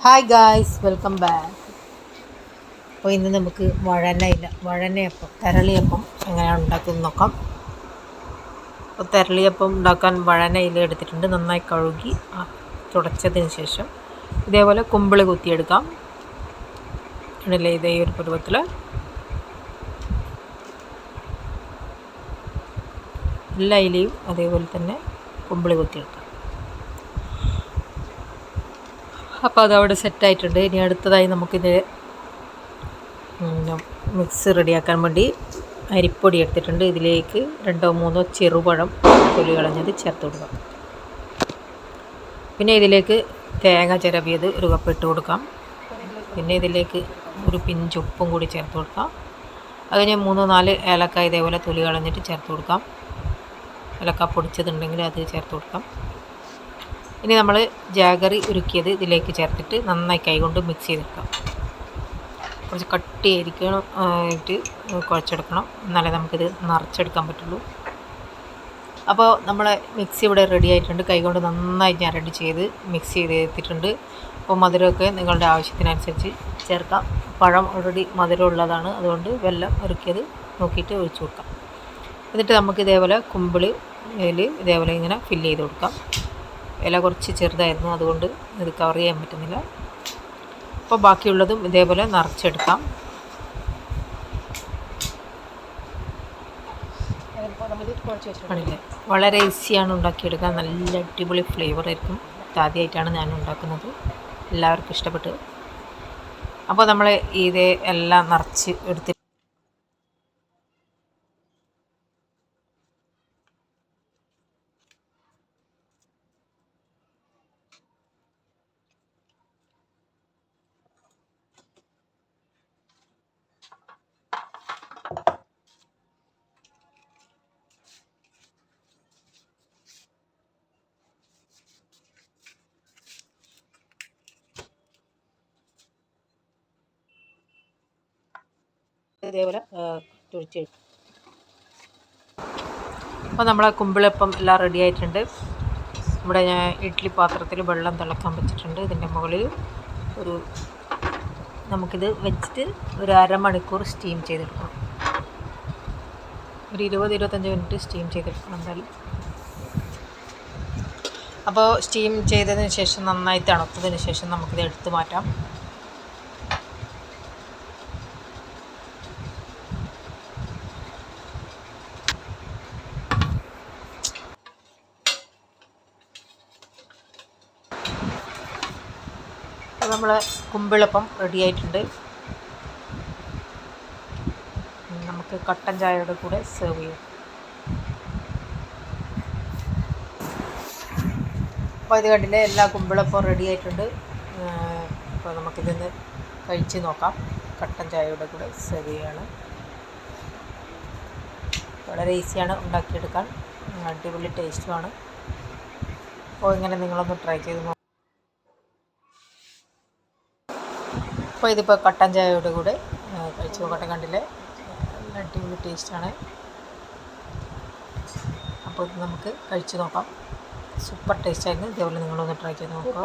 Hi guys, welcome back. അപ്പോൾ ഇന്ന് നമുക്ക് വഴനയപ്പം തെരളിയപ്പം എങ്ങനെയാണ് ഉണ്ടാക്കുന്നത് നോക്കാം. അപ്പോൾ തെരളിയപ്പം ഉണ്ടാക്കാൻ വഴനയില എടുത്തിട്ടുണ്ട്. നന്നായി കഴുകി തുടച്ചതിന് ശേഷം ഇതേപോലെ കുമ്പിള് കുത്തിയെടുക്കാം. ഇടയിലെ ഇതേ ഒരു പരുവത്തിൽ എല്ലാ ഇലയും അതേപോലെ തന്നെ കുമ്പിള് കുത്തിയെടുക്കാം. അപ്പോൾ അതവിടെ സെറ്റായിട്ടുണ്ട്. ഇനി അടുത്തതായി നമുക്കിത് മിക്സ് റെഡിയാക്കാൻ വേണ്ടി അരിപ്പൊടി എടുത്തിട്ടുണ്ട്. ഇതിലേക്ക് 2-3 ചെറുപഴം തൊലി കളഞ്ഞത് ചേർത്ത് കൊടുക്കാം. പിന്നെ ഇതിലേക്ക് തേങ്ങ ചിരവിയത് ഒരു കപ്പ് ഇട്ട് കൊടുക്കാം. പിന്നെ ഇതിലേക്ക് ഒരു പിഞ്ച് ഉപ്പും കൂടി ചേർത്ത് കൊടുക്കാം. അത് കഴിഞ്ഞ് 3-4 ഏലക്ക ഇതേപോലെ തൊലി കളഞ്ഞിട്ട് ചേർത്ത് കൊടുക്കാം. ഏലക്ക പൊടിച്ചതുണ്ടെങ്കിൽ അത് ചേർത്ത് കൊടുക്കാം. ഇനി നമ്മൾ ജാഗറി ഉരുക്കിയത് ഇതിലേക്ക് ചേർത്തിട്ട് നന്നായി കൈകൊണ്ട് മിക്സ് ചെയ്തെടുക്കാം. കുറച്ച് കട്ടിയായിരിക്കണം ആയിട്ട് കുഴച്ചെടുക്കണം, എന്നാലേ നമുക്കിത് നിറച്ചെടുക്കാൻ പറ്റുള്ളൂ. അപ്പോൾ നമ്മളെ മിക്സി ഇവിടെ റെഡി ആയിട്ടുണ്ട്. കൈകൊണ്ട് നന്നായി ഞരടി ചെയ്ത് മിക്സ് ചെയ്ത് എടുത്തിട്ടുണ്ട്. അപ്പോൾ മധുരമൊക്കെ നിങ്ങളുടെ ആവശ്യത്തിനനുസരിച്ച് ചേർക്കാം. പഴം ഓൾറെഡി മധുരമുള്ളതാണ്, അതുകൊണ്ട് വെല്ലം ഉരുക്കിയത് നോക്കിയിട്ട് ഒഴിച്ചു കൊടുക്കാം. എന്നിട്ട് നമുക്ക് ഇതേപോലെ കുമ്പിളിൽ ഇതേപോലെ ഇങ്ങനെ ഫില്ല് ചെയ്ത് കൊടുക്കാം. ഇല കുറച്ച് ചെറുതായിരുന്നു, അതുകൊണ്ട് ഇത് കവർ ചെയ്യാൻ പറ്റുന്നില്ല. അപ്പോൾ ബാക്കിയുള്ളതും ഇതേപോലെ നിറച്ചെടുക്കാം. വളരെ ഈസിയാണ് ഉണ്ടാക്കിയെടുക്കാൻ. നല്ല അടിപൊളി ഫ്ലേവർ ആയിരിക്കും. ആദ്യമായിട്ടാണ് ഞാൻ ഉണ്ടാക്കുന്നത്, എല്ലാവർക്കും ഇഷ്ടപ്പെട്ടു. അപ്പോൾ നമ്മൾ ഇത് എല്ലാം നിറച്ച് എടുത്ത് ഇതേപോലെ തുഴിച്ചെടുക്കും. അപ്പോൾ നമ്മളെ കുമ്പിളപ്പം എല്ലാം റെഡി ആയിട്ടുണ്ട്. ഇവിടെ ഞാൻ ഇഡ്ഡലി പാത്രത്തിൽ വെള്ളം തിളക്കാൻ വെച്ചിട്ടുണ്ട്. ഇതിൻ്റെ മുകളിൽ നമുക്കിത് വെച്ചിട്ട് ഒരു അരമണിക്കൂർ സ്റ്റീം ചെയ്തെടുക്കണം. ഒരു 20-25 മിനിറ്റ് സ്റ്റീം ചെയ്തെടുക്കണം എന്തായാലും. അപ്പോൾ സ്റ്റീം ചെയ്തതിന് ശേഷം നന്നായി തണുത്തതിന് ശേഷം നമുക്കിത് എടുത്ത് മാറ്റാം. നമ്മൾ കുമ്പിളപ്പം റെഡി ആയിട്ടുണ്ട്. നമുക്ക് കട്ടൻ ചായയുടെ കൂടെ സെർവ് ചെയ്യാം. അപ്പോൾ ഇത് കണ്ടില്ലേ, എല്ലാ കുമ്പിളപ്പം റെഡി ആയിട്ടുണ്ട്. അപ്പോൾ നമുക്കിതൊന്ന് കഴിച്ച് നോക്കാം. കട്ടൻ ചായയുടെ കൂടെ സെർവ് ചെയ്യാണ്. വളരെ ഈസിയാണ് ഉണ്ടാക്കിയെടുക്കാൻ, അടിപൊളി ടേസ്റ്റുമാണ്. അപ്പോൾ ഇങ്ങനെ നിങ്ങളൊന്ന് ട്രൈ ചെയ്ത് നോക്കാം. അപ്പോൾ ഇതിപ്പോൾ കട്ടൻ ചായയുടെ കൂടെ കഴിച്ച് നോക്കട്ടെ. കണ്ടില്ലേ, നല്ല അടിപൊളി ടേസ്റ്റാണ്. അപ്പോൾ ഇത് നമുക്ക് കഴിച്ച് നോക്കാം. സൂപ്പർ ടേസ്റ്റായിരുന്നു. ഇതേപോലെ നിങ്ങളൊന്ന് ട്രൈ ചെയ്ത് നോക്കാം.